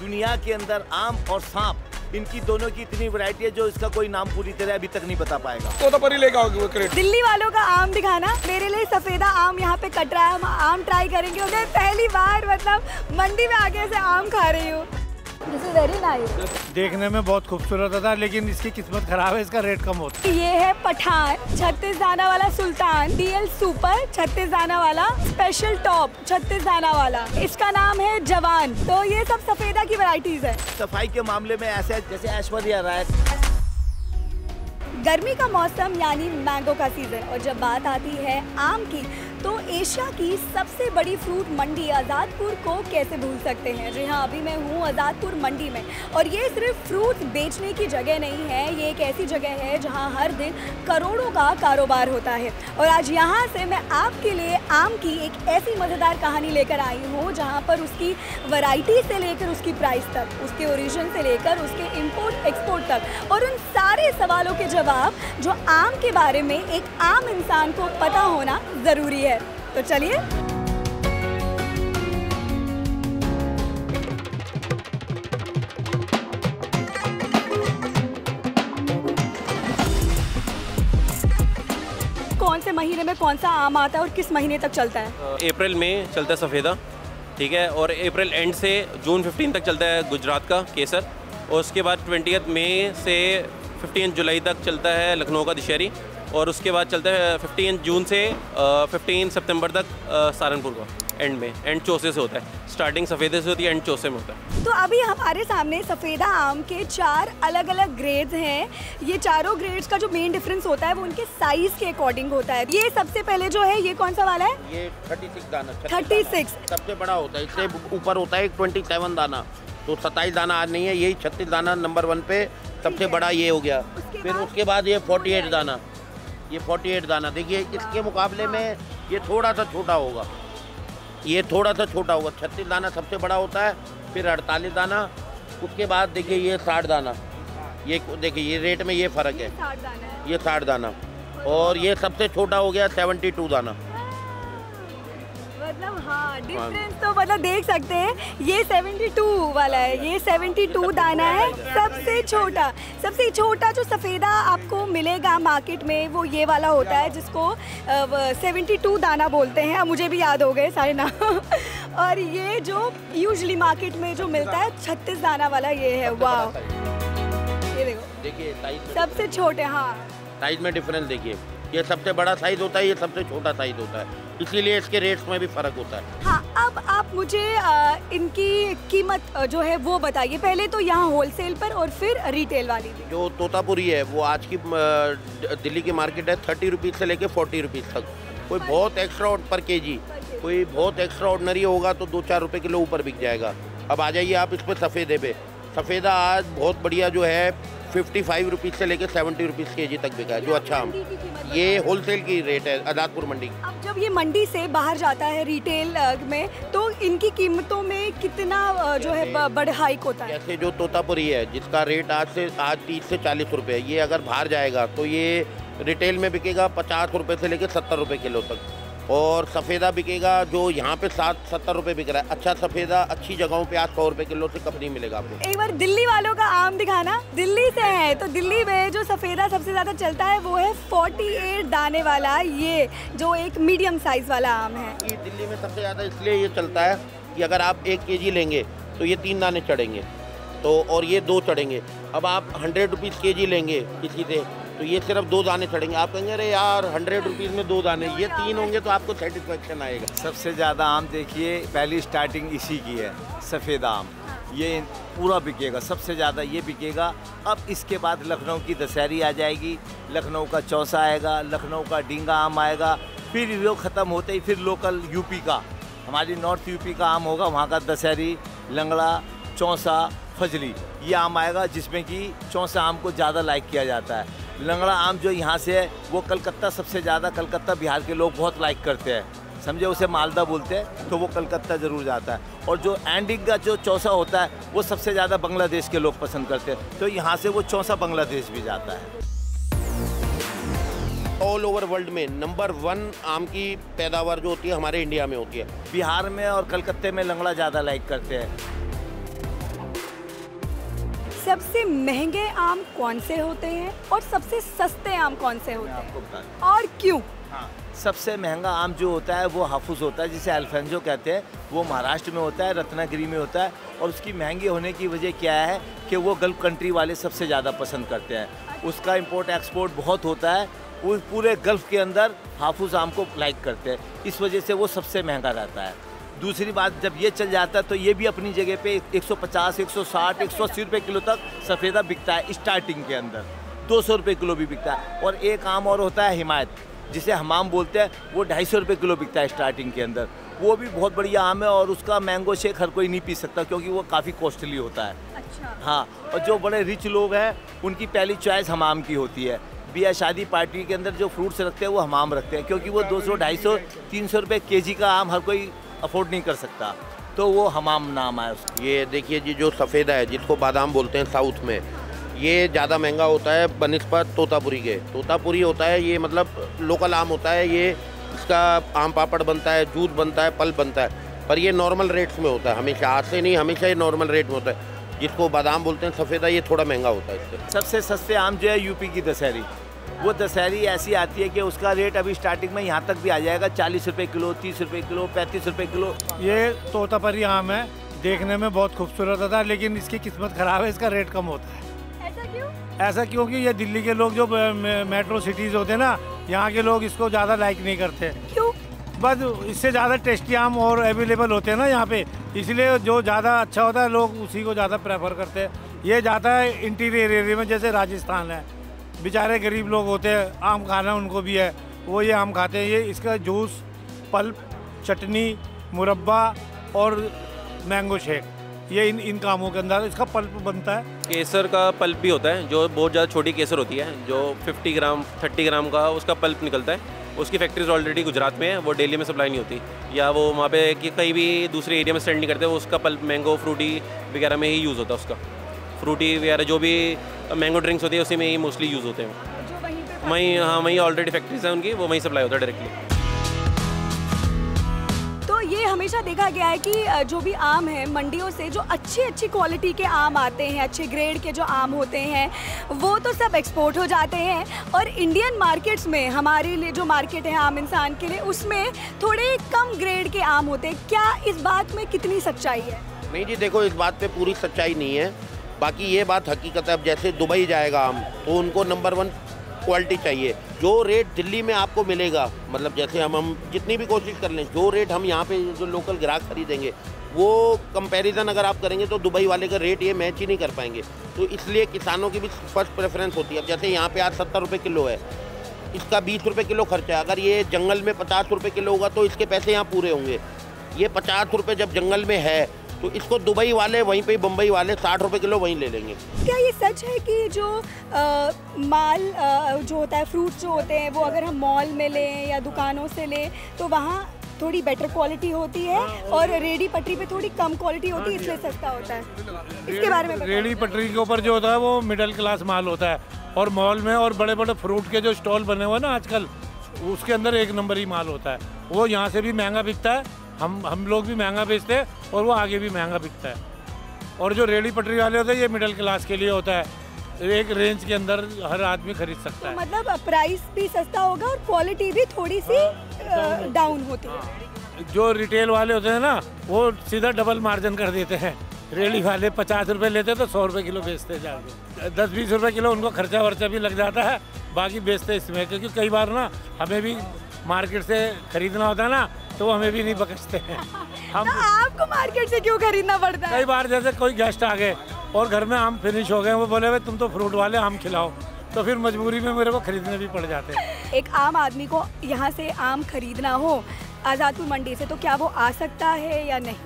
दुनिया के अंदर आम और सांप, इनकी दोनों की इतनी वैरायटी है जो इसका कोई नाम पूरी तरह अभी तक नहीं बता पाएगा। तोतापुरी लेके आओगे वो क्रेट। दिल्ली वालों का आम दिखाना। मेरे लिए सफेदा आम यहाँ पे कट रहा है, हम आम ट्राई करेंगे। मैं पहली बार मतलब मंडी में आके ऐसे आम खा रही हूँ। This is very nice. देखने में बहुत खूबसूरत था, लेकिन इसकी किस्मत खराब है, इसका रेट कम होता है। ये है पठान 36 दाना वाला, सुल्तान DL सुपर 36 दाना वाला, स्पेशल टॉप 36 दाना वाला, इसका नाम है जवान। तो ये सब सफेदा की वैरायटीज है। सफाई के मामले में ऐसे जैसे ऐश्वर्या राय। गर्मी का मौसम यानी मैंगो का सीजन, और जब बात आती है आम की तो एशिया की सबसे बड़ी फ्रूट मंडी आज़ादपुर को कैसे भूल सकते हैं। जी हाँ, अभी मैं हूँ आज़ादपुर मंडी में, और ये सिर्फ फ्रूट बेचने की जगह नहीं है, ये एक ऐसी जगह है जहाँ हर दिन करोड़ों का कारोबार होता है। और आज यहाँ से मैं आपके लिए आम की एक ऐसी मज़ेदार कहानी लेकर आई हूँ जहाँ पर उसकी वैरायटी से लेकर उसकी प्राइस तक, उसके ओरिजिन से लेकर उसके इम्पोर्ट एक्सपोर्ट तक, और उन सारे सवालों के जवाब जो आम के बारे में एक आम इंसान को पता होना ज़रूरी है। तो चलिए कौन से महीने में कौन सा आम आता है और किस महीने तक चलता है? अप्रैल में चलता है सफ़ेदा, ठीक है, और अप्रैल एंड से जून 15 तक चलता है गुजरात का केसर, और उसके बाद 20 मई से 15 जुलाई तक चलता है लखनऊ का दशहरी, और उसके बाद चलता है 15 जून से 15 सितंबर तक सहारनपुर का एंड में, एंड चौसे से होता है। स्टार्टिंग सफ़ेदे से होती है, एंड चौसे में होता है। तो अभी हमारे सामने सफ़ेदा आम के 4 अलग अलग ग्रेड्स हैं। ये चारों ग्रेड्स का जो मेन डिफरेंस होता है वो उनके साइज के अकॉर्डिंग होता है। ये सबसे पहले जो है, ये कौन सा वाला है? ये 36 दाना। 36 सबसे बड़ा होता है, इससे ऊपर होता है 27 दाना। तो 27 दाना आज नहीं है, यही 36 दाना नंबर 1 पे सबसे बड़ा ये हो गया। फिर उसके बाद ये 48 दाना, ये 48 दाना। देखिए इसके मुकाबले में ये थोड़ा सा छोटा होगा, ये थोड़ा सा छोटा होगा। 36 दाना सबसे बड़ा होता है, फिर 48 दाना, उसके बाद देखिए ये 60 दाना। ये देखिए ये रेट में ये फ़र्क है, ये 60 दाना, और ये सबसे छोटा हो गया 72 दाना। मतलब हाँ, डिफरेंस तो मतलब देख सकते हैं। ये 72 वाला है, ये 72 दाना है। सबसे छोटा जो सफ़ेदा आपको मिलेगा मार्केट में वो ये वाला होता है, जिसको 72 दाना बोलते हैं। अब मुझे भी याद हो गए सारे नाम। और ये जो यूजुअली मार्केट में जो मिलता है 36 दाना वाला, ये है। वाह, ये देखिए सबसे छोटे। हाँ, साइज में डिफरेंस देखिए, ये सबसे बड़ा साइज होता है, ये सबसे छोटा साइज होता है, इसीलिए इसके रेट्स में भी फ़र्क होता है। हाँ, अब आप मुझे इनकी कीमत जो है वो बताइए। पहले तो यहाँ होलसेल पर और फिर रिटेल वाली भी। जो तोतापुरी है वो आज की दिल्ली की मार्केट है 30 रुपीज़ से लेके 40 रुपीज़ तक। कोई बहुत एक्स्ट्रा पर केजी, कोई बहुत एक्स्ट्रा ऑर्डनरी होगा तो 2-4 रुपये किलो ऊपर बिक जाएगा। अब आ जाइए आप इस पर सफ़ेदे पे। सफ़ेदा आज बहुत बढ़िया जो है 55 रुपीज़ से लेके 70 रुपीज़ केजी तक बिका है, जो अच्छा आम। ये होलसेल की रेट है आज़ादपुर मंडी। अब जब ये मंडी से बाहर जाता है रिटेल में, तो इनकी कीमतों में कितना जो है बड़ा हाइक होता है? जैसे जो तोतापुरी है जिसका रेट आज 30 से 40 रुपये, ये अगर बाहर जाएगा तो ये रिटेल में बिकेगा 50 रुपये से लेकर 70 रुपये किलो तक, और सफ़ेदा बिकेगा जो यहाँ पे 70 रुपये बिक रहा है। अच्छा सफ़ेदा अच्छी जगहों पे आज 100 रुपये किलो से कम नहीं मिलेगा आपको। एक बार दिल्ली वालों का आम दिखाना। दिल्ली से है तो दिल्ली में जो सफ़ेदा सबसे ज़्यादा चलता है वो है 48 दाने वाला, ये जो एक मीडियम साइज़ वाला आम है। ये दिल्ली में सबसे ज़्यादा इसलिए ये चलता है कि अगर आप 1 केजी लेंगे तो ये 3 दाने चढ़ेंगे, तो और ये 2 चढ़ेंगे। अब आप 100 रुपीज़ केजी लेंगे किसी से तो ये सिर्फ 2 दाने चढ़ेंगे। आप कहेंगे अरे यार 100 रुपीज़ में 2 दाने, ये 3 होंगे तो आपको सेटिस्फेक्शन आएगा। सबसे ज़्यादा आम देखिए पहली स्टार्टिंग इसी की है, सफ़ेदा आम। ये पूरा बिकेगा, सबसे ज़्यादा ये बिकेगा। अब इसके बाद लखनऊ की दशहरी आ जाएगी, लखनऊ का चौसा आएगा, लखनऊ का डींगा आम आएगा, फिर वो ख़त्म होते ही फिर लोकल यूपी का, हमारी नॉर्थ यूपी का आम होगा, वहाँ का दशहरी, लंगड़ा, चौसा, फजली, ये आम आएगा जिसमें कि चौसा आम को ज़्यादा लाइक किया जाता है। लंगड़ा आम जो यहाँ से है वो कलकत्ता सबसे ज़्यादा, कलकत्ता बिहार के लोग बहुत लाइक करते हैं, समझे, उसे मालदा बोलते हैं, तो वो कलकत्ता ज़रूर जाता है। और जो एंडिंग का जो चौसा होता है वो सबसे ज़्यादा बांग्लादेश के लोग पसंद करते हैं, तो यहाँ से वो चौसा बांग्लादेश भी जाता है। ऑल ओवर वर्ल्ड में नंबर 1 आम की पैदावार जो होती है हमारे इंडिया में होती है। बिहार में और कलकत्ते में लंगड़ा ज़्यादा लाइक करते हैं। सबसे महंगे आम कौन से होते हैं और सबसे सस्ते आम कौन से होते आपको हैं बता दूं। और क्यों? हाँ, सबसे महंगा आम जो होता है वो हाफूस होता है, जिसे अल्फेंजो कहते हैं। वो महाराष्ट्र में होता है, रत्नागिरी में होता है। और उसकी महंगी होने की वजह क्या है कि वो गल्फ कंट्री वाले सबसे ज़्यादा पसंद करते हैं। उसका इंपोर्ट एक्सपोर्ट बहुत होता है, वो पूरे गल्फ के अंदर हाफूस आम को लाइक करते हैं, इस वजह से वो सबसे महंगा रहता है। दूसरी बात, जब ये चल जाता है तो ये भी अपनी जगह पे 150, 160, 180 रुपये किलो तक सफ़ेदा बिकता है स्टार्टिंग के अंदर। 200 रुपये किलो भी बिकता है। और एक आम और होता है हिमायत, जिसे हमाम बोलते हैं, वो 250 रुपये किलो बिकता है स्टार्टिंग के अंदर। वो भी बहुत बढ़िया आम है और उसका मैंगो शेक हर कोई नहीं पी सकता क्योंकि वो काफ़ी कॉस्टली होता है। अच्छा। हाँ, और जो बड़े रिच लोग हैं उनकी पहली चॉइस हमाम की होती है। बिया शादी पार्टी के अंदर जो फ्रूट्स रखते हैं वो हमाम रखते हैं, क्योंकि वो 200, 250, 300 रुपये केजी का आम हर कोई अफोर्ड नहीं कर सकता, तो वो हमाम नाम है उसका। ये देखिए जी, जो सफ़ेदा है जिसको बादाम बोलते हैं साउथ में, ये ज़्यादा महंगा होता है बनिस्बत तोतापुरी के। तोतापुरी होता है ये मतलब लोकल आम होता है, ये इसका आम पापड़ बनता है, जूस बनता है, पल्प बनता है, पर ये नॉर्मल रेट्स में होता है हमेशा, आज से नहीं, हमेशा ये नॉर्मल रेट में होता है। जिसको बादाम बोलते हैं सफ़ेदा, ये थोड़ा महंगा होता है इससे। सबसे सस्ते आम जो है यूपी की दशहरी। वो दशहरी ऐसी आती है कि उसका रेट अभी स्टार्टिंग में यहाँ तक भी आ जाएगा 40 रुपये किलो, 30 रुपये किलो, 35 रुपये किलो। ये तोतापरी आम है, देखने में बहुत खूबसूरत होता है, लेकिन इसकी किस्मत खराब है, इसका रेट कम होता है। ऐसा क्यों? ऐसा क्योंकि ये दिल्ली के लोग जो मेट्रो सिटीज़ होते हैं ना, यहाँ के लोग इसको ज़्यादा लाइक नहीं करते। क्यों? बस इससे ज़्यादा टेस्टी आम और अवेलेबल होते हैं ना यहाँ पे, इसलिए जो ज़्यादा अच्छा होता है लोग उसी को ज़्यादा प्रेफर करते हैं। ये जाता है इंटीरियर एरिया में, जैसे राजस्थान है, बेचारे गरीब लोग होते हैं, आम खाना उनको भी है, वो ये आम खाते हैं। ये इसका जूस, पल्प, चटनी, मुरब्बा और मैंगो शेक, ये इन कामों के अंदर इसका पल्प बनता है। केसर का पल्प भी होता है, जो बहुत ज़्यादा छोटी केसर होती है, जो 50 ग्राम 30 ग्राम का उसका पल्प निकलता है। उसकी फैक्ट्रीज ऑलरेडी गुजरात में है, वो दिल्ली में सप्लाई नहीं होती, या वो वहाँ पे कि कहीं भी दूसरे एरिया में सेंड नहीं करते। वो उसका पल्प मैंगो फ्रूटी वगैरह में ही यूज़ होता है। उसका फ्रूटी वगैरह जो भी मैंगो ड्रिंक्स होती है उसी में ही मोस्टली यूज़ होते हैं। जो वहीं पे वहीं, हाँ, वहीं ऑलरेडी फैक्ट्रीज हैं उनकी, वो वहीं सप्लाई होता है डायरेक्टली। तो ये हमेशा देखा गया है कि जो भी आम है मंडियों से जो अच्छी क्वालिटी के आम आते हैं, अच्छे ग्रेड के जो आम होते हैं, वो तो सब एक्सपोर्ट हो जाते हैं और इंडियन मार्केट्स में, हमारे लिए जो मार्केट है आम इंसान के लिए, उसमें थोड़े कम ग्रेड के आम होते हैं। क्या इस बात में कितनी सच्चाई है? नहीं जी, देखो इस बात पे पूरी सच्चाई नहीं है, बाकी ये बात हकीकत है। अब जैसे दुबई जाएगा आम तो उनको नंबर 1 क्वालिटी चाहिए। जो रेट दिल्ली में आपको मिलेगा, मतलब जैसे हम जितनी भी कोशिश कर लें, जो रेट हम यहाँ पे जो लोकल ग्राहक खरीदेंगे, वो कंपैरिजन अगर आप करेंगे तो दुबई वाले का रेट ये मैच ही नहीं कर पाएंगे। तो इसलिए किसानों की भी फर्स्ट प्रेफरेंस होती है। अब जैसे यहाँ पे आज 70 रुपये किलो है, इसका 20 रुपये किलो खर्चा है। अगर ये जंगल में 50 रुपये किलो होगा तो इसके पैसे यहाँ पूरे होंगे। ये 50 रुपये जब जंगल में है तो इसको दुबई वाले, वहीं पे बम्बई वाले 60 रुपये किलो वहीं ले लेंगे। क्या ये सच है कि जो माल जो होता है, फ्रूट्स जो होते हैं, वो अगर हम मॉल में लें या दुकानों से लें तो वहाँ थोड़ी बेटर क्वालिटी होती है और रेडी पटरी पे थोड़ी कम क्वालिटी होती है, इसलिए सस्ता होता है? इसके बारे में रेडी पटरी के ऊपर जो होता है वो मिडिल क्लास माल होता है, और मॉल में और बड़े बड़े फ्रूट के जो स्टॉल बने हुए हैं ना आजकल, उसके अंदर एक नंबर ही माल होता है। वो यहाँ से भी महंगा बिकता है, हम लोग भी महंगा बेचते हैं और वो आगे भी महंगा बिकता है। और जो रेडी पटरी वाले होते हैं ये मिडिल क्लास के लिए होता है, एक रेंज के अंदर हर आदमी खरीद सकता है। तो मतलब प्राइस भी सस्ता होगा और क्वालिटी भी थोड़ी सी डाउन होती है। जो रिटेल वाले होते हैं ना, वो सीधा डबल मार्जिन कर देते हैं। रेडी वाले 50 रुपये लेते तो 100 रुपये किलो बेचते जाके, 10-20 रुपये किलो उनको खर्चा वर्चा भी लग जाता है, बाकी बेचते इसमें। क्योंकि कई बार ना हमें भी मार्केट से खरीदना होता है ना, तो हमें भी नहीं बकसते हैं हम। तो आपको मार्केट से क्यों खरीदना पड़ता है? कई बार जैसे कोई गेस्ट आ गए और घर में आम फिनिश हो गए, वो बोले भाई तुम तो फ्रूट वाले आम खिलाओ, तो फिर मजबूरी में मेरे को खरीदने भी पड़ जाते हैं। एक आम आदमी को यहाँ से आम खरीदना हो आज़ादपुर मंडी से, तो क्या वो आ सकता है या नहीं?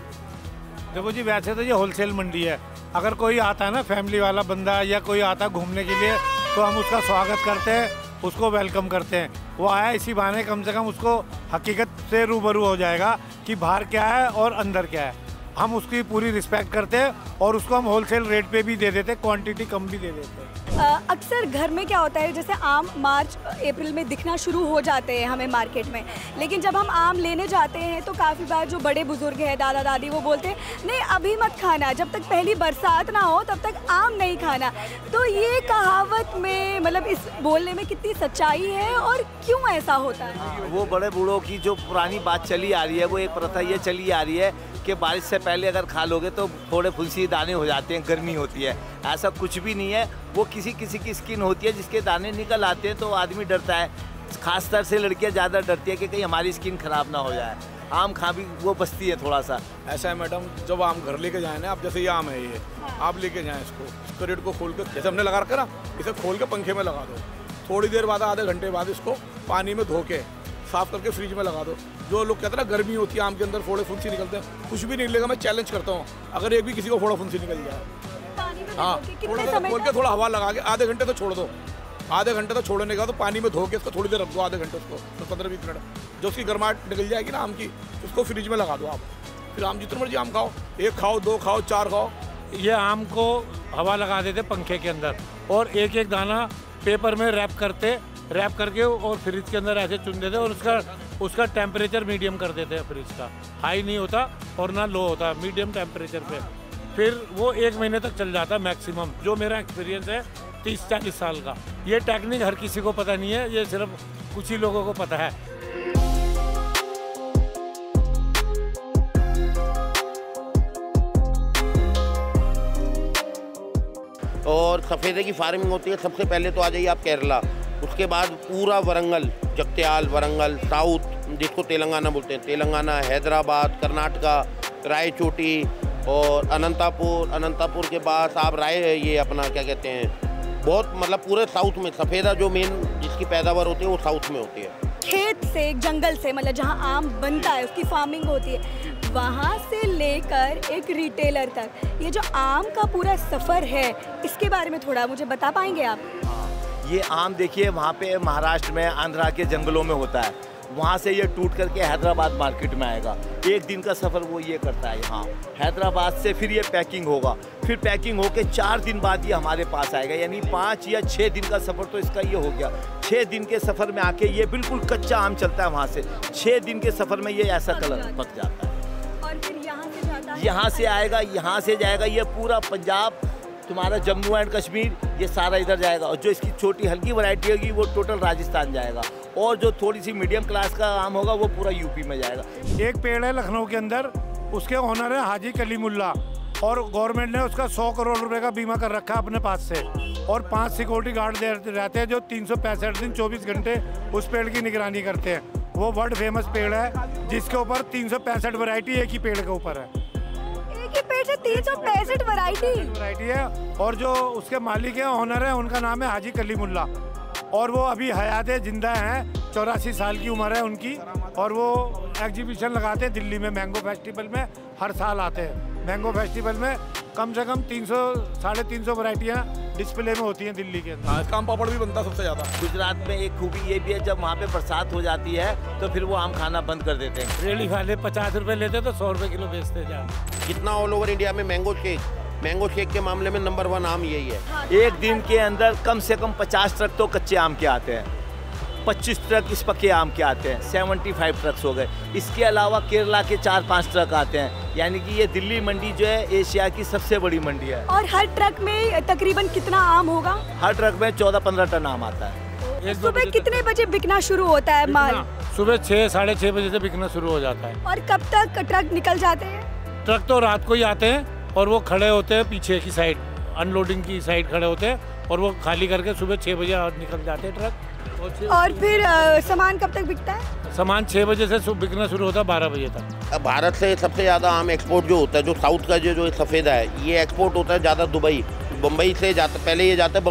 देखो जी, वैसे तो ये होलसेल मंडी है। अगर कोई आता है ना फैमिली वाला बंदा या कोई आता है घूमने के लिए, तो हम उसका स्वागत करते हैं, उसको वेलकम करते हैं। वो आया इसी बहाने, कम से कम उसको हकीकत से रूबरू हो जाएगा कि बाहर क्या है और अंदर क्या है। हम उसकी पूरी रिस्पेक्ट करते हैं और उसको हम होलसेल रेट पे भी दे देते हैं, क्वांटिटी कम भी दे देते हैं। अक्सर घर में क्या होता है, जैसे आम मार्च अप्रैल में दिखना शुरू हो जाते हैं हमें मार्केट में, लेकिन जब हम आम लेने जाते हैं तो काफ़ी बार जो बड़े बुजुर्ग हैं, दादा दादी, वो बोलते हैं नहीं अभी मत खाना, जब तक पहली बरसात ना हो तब तक आम नहीं खाना। तो ये कहावत में मतलब इस बोलने में कितनी सच्चाई है और क्यों ऐसा होता है? वो बड़े बूढ़ों की जो पुरानी बात चली आ रही है, वो एक प्रथा ये चली आ रही है कि बारिश से पहले अगर खा लोगे तो थोड़े फुंसी दाने हो जाते हैं, गर्मी होती है। ऐसा कुछ भी नहीं है, वो किसी किसी की स्किन होती है जिसके दाने निकल आते हैं तो आदमी डरता है, खासतौर से लड़कियां ज़्यादा डरती है कि कहीं हमारी स्किन खराब ना हो जाए। आम खा भी वो बचती है थोड़ा सा। ऐसा है मैडम, जब आम घर लेके जाए ना, आप जैसे ये आम है, ये आप लेके जाएं इसको रेट को खोल के, जैसे हमने लगा रखा ना, इसे खोल के पंखे में लगा दो, थोड़ी देर बाद आधे घंटे बाद इसको पानी में धो के साफ करके फ्रिज में लगा दो। जो लोग कहते हैं ना गर्मी होती है आम के अंदर फोड़े फुंसी निकलते हैं, कुछ भी नहीं निकलेगा। मैं चैलेंज करता हूँ अगर एक भी किसी को फोड़ा फुंसी निकल जाए, हाँ थोड़ा सा खोल के थोड़ा हवा लगा के आधे घंटे तो छोड़ दो, आधे घंटे तक छोड़ने का तो पानी में धो के इसको थोड़ी देर रख दो, आधे घंटे उसको तो 15-20 मिनट, जो उसकी गर्माहट निकल जाएगी ना आम की, उसको फ्रिज में लगा दो आप। फिर आम जितने मर्जी आम खाओ, 1 खाओ 2 खाओ 4 खाओ। ये आम को हवा लगा देते पंखे के अंदर और एक एक दाना पेपर में रैप करके और फ्रिज के अंदर ऐसे चुन देते और उसका टेम्परेचर मीडियम कर देते हैं। फ्रिज का हाई नहीं होता और ना लो होता, मीडियम टेम्परेचर पे। फिर वो 1 महीने तक चल जाता है मैक्सिमम, जो मेरा एक्सपीरियंस है 30-40 साल का। ये टेक्निक हर किसी को पता नहीं है, ये सिर्फ कुछ ही लोगों को पता है। और सफ़ेदे की फार्मिंग होती है सबसे पहले तो आ जाइए आप केरला, उसके बाद पूरा वरंगल, जगत्याल, वरंगल, साउथ जिसको तेलंगाना बोलते हैं, तेलंगाना, हैदराबाद, कर्नाटका, रायचोटी और अनंतापुर के बाद आप ये अपना क्या कहते हैं, बहुत मतलब पूरे साउथ में सफ़ेदा जो मेन जिसकी पैदावार होती है वो साउथ में होती है। खेत से, जंगल से, मतलब जहाँ आम बनता है उसकी फार्मिंग होती है, वहाँ से लेकर एक रिटेलर तक, ये जो आम का पूरा सफ़र है इसके बारे में थोड़ा मुझे बता पाएंगे आप? ये आम देखिए वहाँ पे महाराष्ट्र में, आंध्रा के जंगलों में होता है, वहाँ से ये टूट करके हैदराबाद मार्केट में आएगा। 1 दिन का सफ़र वो ये करता है यहाँ हैदराबाद से, फिर ये पैकिंग होगा, फिर पैकिंग होके 4 दिन बाद ये हमारे पास आएगा, यानी 5 या 6 दिन का सफ़र तो इसका ये हो गया। 6 दिन के सफ़र में आके ये बिल्कुल कच्चा आम चलता है वहाँ से, 6 दिन के सफ़र में ये ऐसा कलर पक जाता है। और फिर यहाँ से जाता है, यहाँ से आएगा, यहाँ से जाएगा, ये पूरा पंजाब, तुम्हारा जम्मू एंड कश्मीर, ये सारा इधर जाएगा। और जो इसकी छोटी हल्की वैरायटी होगी वो टोटल राजस्थान जाएगा, और जो थोड़ी सी मीडियम क्लास का आम होगा वो पूरा यूपी में जाएगा। एक पेड़ है लखनऊ के अंदर, उसके ओनर है हाजी कलीमुल्ला, और गवर्नमेंट ने उसका 100 करोड़ रुपए का बीमा कर रखा है अपने पास से, और 5 सिक्योरिटी गार्ड रहते हैं जो 365 दिन 24 घंटे उस पेड़ की निगरानी करते हैं। वो वर्ल्ड फेमस पेड़ है जिसके ऊपर 365 वैरायटी एक ही पेड़ के ऊपर है। एक ही पेड़ से 365 वैरायटी है, और जो उसके मालिक है, ओनर है, उनका नाम है हाजी कलीमुल्ला, और वो अभी हयात जिंदा हैं, 84 साल की उम्र है उनकी, और वो एग्जीबिशन लगाते हैं दिल्ली में, मैंगो फेस्टिवल में हर साल आते हैं। मैंगो फेस्टिवल में कम से कम 300-350 वैरायटियाँ डिस्प्ले में होती हैं दिल्ली के अंदर। हाँ, इसका आम पापड़ भी बनता है सबसे ज़्यादा। गुजरात में एक खूबी ये भी है, जब वहाँ पे बरसात हो जाती है तो फिर वो आम खाना बंद कर देते हैं। रेली वाले 50 रुपये लेते तो 100 रुपये किलो बेचते जा। जितना ऑल ओवर इंडिया में मैंगो शेक के मामले में नंबर 1 आम यही है। एक दिन के अंदर कम से कम 50 ट्रक तो कच्चे आम के आते हैं, 25 ट्रक इस पक्के आम के आते हैं, 75 ट्रक्स हो गए। इसके अलावा केरला के 4-5 ट्रक आते हैं, यानी कि ये दिल्ली मंडी जो है एशिया की सबसे बड़ी मंडी है। और हर ट्रक में तकरीबन कितना आम होगा? हर ट्रक में 14-15 टन आम आता है। सुबह कितने बजे बिकना शुरू होता है माल? सुबह 6-6:30 बजे से बिकना शुरू हो जाता है। और कब तक ट्रक निकल जाते हैं? ट्रक तो रात को ही आते हैं, और वो खड़े होते हैं पीछे की साइड, अनलोडिंग की साइड खड़े होते हैं, और वो खाली करके सुबह 6 बजे निकल जाते हैं ट्रक। और फिर सामान कब तक बिकता है? सामान 6 बजे से बिकना शुरू होता है 12 बजे तक। अब भारत से सबसे ज़्यादा आम एक्सपोर्ट जो होता है, जो साउथ का जो सफ़ेदा है, ये एक्सपोर्ट होता है ज़्यादा दुबई, बम्बई से जाता, पहले ये जाता है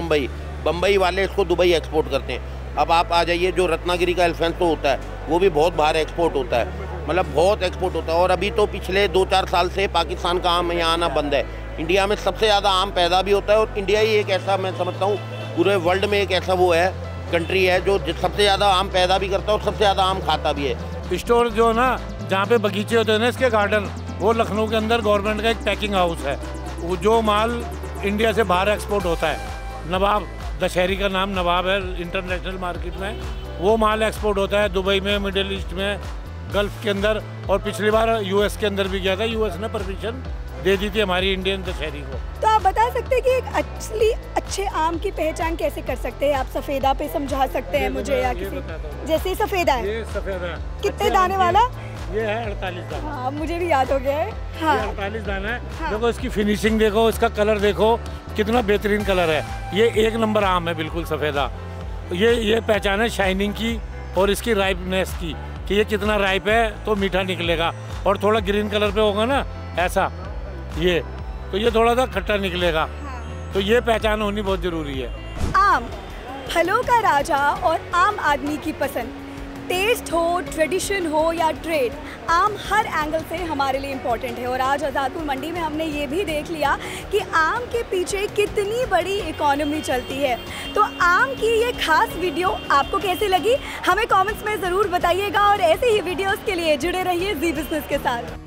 बम्बई वाले इसको दुबई एक्सपोर्ट करते हैं। अब आप आ जाइए, जो रत्नागिरी का अल्फांसो होता है वो भी बहुत बाहर एक्सपोर्ट होता है, मतलब बहुत एक्सपोर्ट होता है। और अभी तो पिछले 2-4 साल से पाकिस्तान का आम यहाँ आना बंद है। इंडिया में सबसे ज़्यादा आम पैदा भी होता है, और इंडिया ही एक ऐसा, मैं समझता हूँ पूरे वर्ल्ड में एक ऐसा वो है, कंट्री है जो सबसे ज़्यादा आम पैदा भी करता है और सबसे ज़्यादा आम खाता भी है। स्टोर जो ना, जहाँ पे बगीचे होते हैं ना इसके गार्डन, वो लखनऊ के अंदर गवर्नमेंट का एक पैकिंग हाउस है। वो जो माल इंडिया से बाहर एक्सपोर्ट होता है नवाब, दशहरी का नाम नवाब है इंटरनेशनल मार्केट में। वो माल एक्सपोर्ट होता है दुबई में, मिडिल ईस्ट में, गल्फ के अंदर, और पिछली बार यूएस के अंदर भी गया था। यूएस ने परमिशन दे दी थी हमारी इंडियन दशहरी को। तो आप बता सकते हैं कि एक असली अच्छे आम की पहचान कैसे कर सकते हैं? आप सफ़ेदा पे समझा सकते हैं मुझे, या किसी जैसे सफ़ेदा है? ये सफ़ेदा है। कितने दाने वाला? ये है 48 दाना। हाँ, मुझे भी याद हो गया है। हाँ, 48 दाना है। हाँ। देखो इसकी फिनिशिंग देखो, इसका कलर देखो कितना बेहतरीन कलर है। ये एक नंबर आम है बिल्कुल सफ़ेदा। ये पहचान है शाइनिंग की और इसकी राइपनेस की, कि ये कितना राइप है तो मीठा निकलेगा। और थोड़ा ग्रीन कलर पे होगा ना ऐसा, ये तो ये थोड़ा सा खट्टा निकलेगा। तो ये पहचान होनी बहुत ज़रूरी है। आम फलों का राजा और आम आदमी की पसंद। टेस्ट हो, ट्रेडिशन हो या ट्रेड, आम हर एंगल से हमारे लिए इम्पोर्टेंट है। और आज आज़ादपुर मंडी में हमने ये भी देख लिया कि आम के पीछे कितनी बड़ी इकोनॉमी चलती है। तो आम की ये खास वीडियो आपको कैसी लगी, हमें कमेंट्स में ज़रूर बताइएगा। और ऐसे ही वीडियोस के लिए जुड़े रहिए जी बिजनेस के साथ।